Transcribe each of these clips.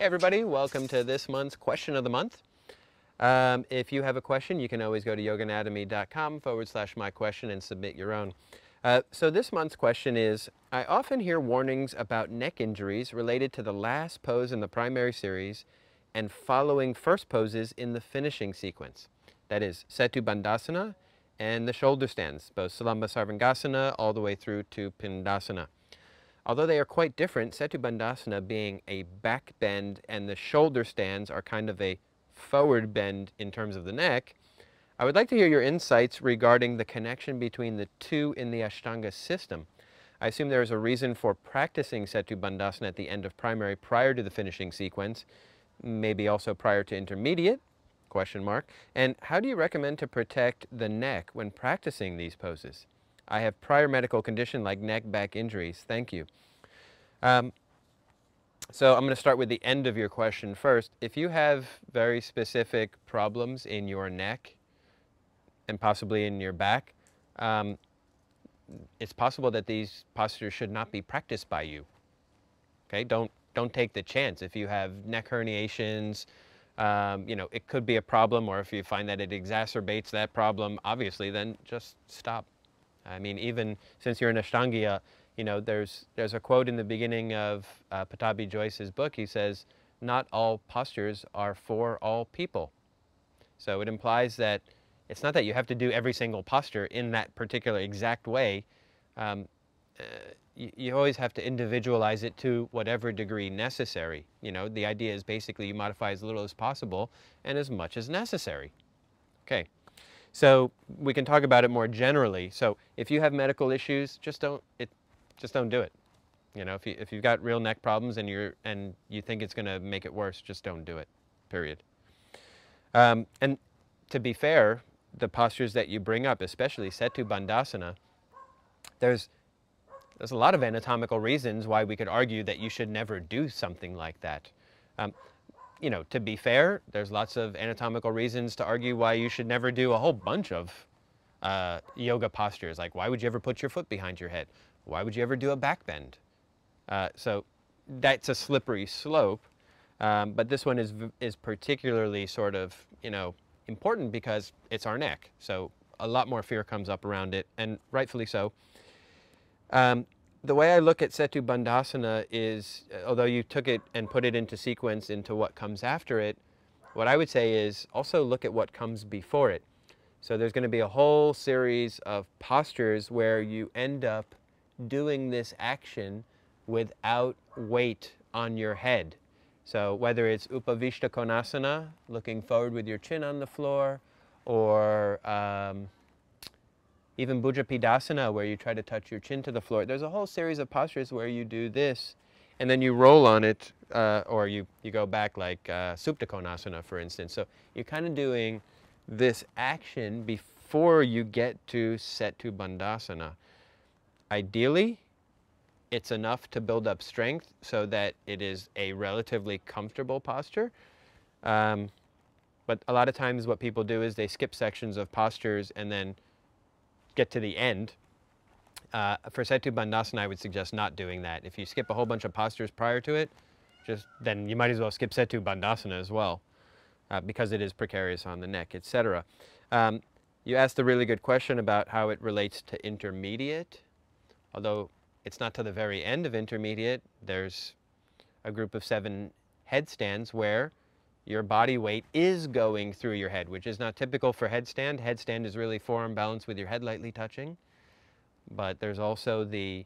everybody, welcome to this month's question of the month. If you have a question, you can always go to yoganatomy.com/my question and submit your own. So this month's question is, I often hear warnings about neck injuries related to the last pose in the primary series and following first poses in the finishing sequence. That is Setu Bandhasana and the shoulder stands, both Salamba Sarvangasana all the way through to Pindasana. Although they are quite different, Setu Bandhasana being a back bend and the shoulder stands are kind of a forward bend in terms of the neck, I would like to hear your insights regarding the connection between the two in the Ashtanga system. I assume there is a reason for practicing Setu Bandhasana at the end of primary prior to the finishing sequence, maybe also prior to intermediate, ? And how do you recommend to protect the neck when practicing these poses? I have prior medical condition like neck, back injuries. Thank you. So I'm going to start with the end of your question first. If you have very specific problems in your neck and possibly in your back, it's possible that these postures should not be practiced by you. Okay, don't take the chance. If you have neck herniations, it could be a problem, or if you find that it exacerbates that problem, obviously, then just stop. I mean, even since you're an Ashtangiya, there's a quote in the beginning of Pattabhi Jois's book. He says, not all postures are for all people. So it implies that it's not that you have to do every single posture in that particular exact way. You always have to individualize it to whatever degree necessary. The idea is basically you modify as little as possible and as much as necessary. Okay. So we can talk about it more generally. So if you have medical issues, just don't do it. If you've got real neck problems and you think it's going to make it worse, just don't do it. Period. And to be fair, the postures that you bring up, especially Setu Bandhasana, there's a lot of anatomical reasons why we could argue that you should never do something like that. To be fair, there's lots of anatomical reasons to argue why you should never do a whole bunch of yoga postures. Like, why would you ever put your foot behind your head? Why would you ever do a back bend? So that's a slippery slope. But this one is particularly sort of, important because it's our neck. So a lot more fear comes up around it, and rightfully so. The way I look at Setu Bandhasana is, although you took it and put it into sequence into what comes after it, what I would say is also look at what comes before it. So there's going to be a whole series of postures where you end up doing this action without weight on your head. So whether it's Upavishta Konasana, looking forward with your chin on the floor, or even Bhujapadasana, where you try to touch your chin to the floor. There's a whole series of postures where you do this, and then you roll on it, or you go back like Supta Konasana, for instance. So you're kind of doing this action before you get to Setu Bandhasana. Ideally, it's enough to build up strength so that it is a relatively comfortable posture. But a lot of times what people do is they skip sections of postures and then get to the end. For Setu Bandhasana, I would suggest not doing that. If you skip a whole bunch of postures prior to it, then you might as well skip Setu Bandhasana as well, because it is precarious on the neck, etc. You asked a really good question about how it relates to intermediate. Although it's not to the very end of intermediate, there's a group of 7 headstands where your body weight is going through your head, which is not typical for headstand. Headstand is really forearm balance with your head lightly touching. But there's also the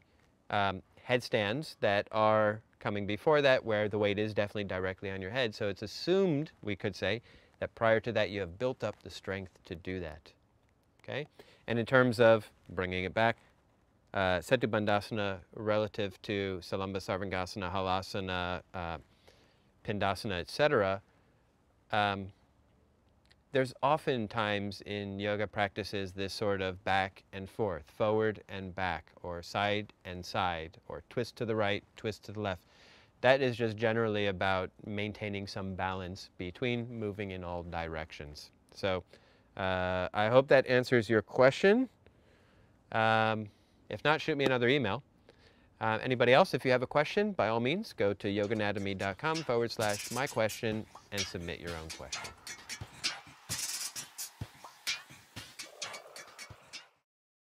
headstands that are coming before that where the weight is definitely directly on your head. So it's assumed, we could say, that prior to that you have built up the strength to do that. Okay? And in terms of bringing it back, Setu Bandhasana relative to Salamba Sarvangasana, Halasana, Pindasana, etc., there's oftentimes in yoga practices this sort of back and forth, forward and back, or side and side, or twist to the right, twist to the left. That is just generally about maintaining some balance between moving in all directions. So I hope that answers your question. If not, shoot me another email. Anybody else, if you have a question, by all means, go to yoganatomy.com/myquestion and submit your own question.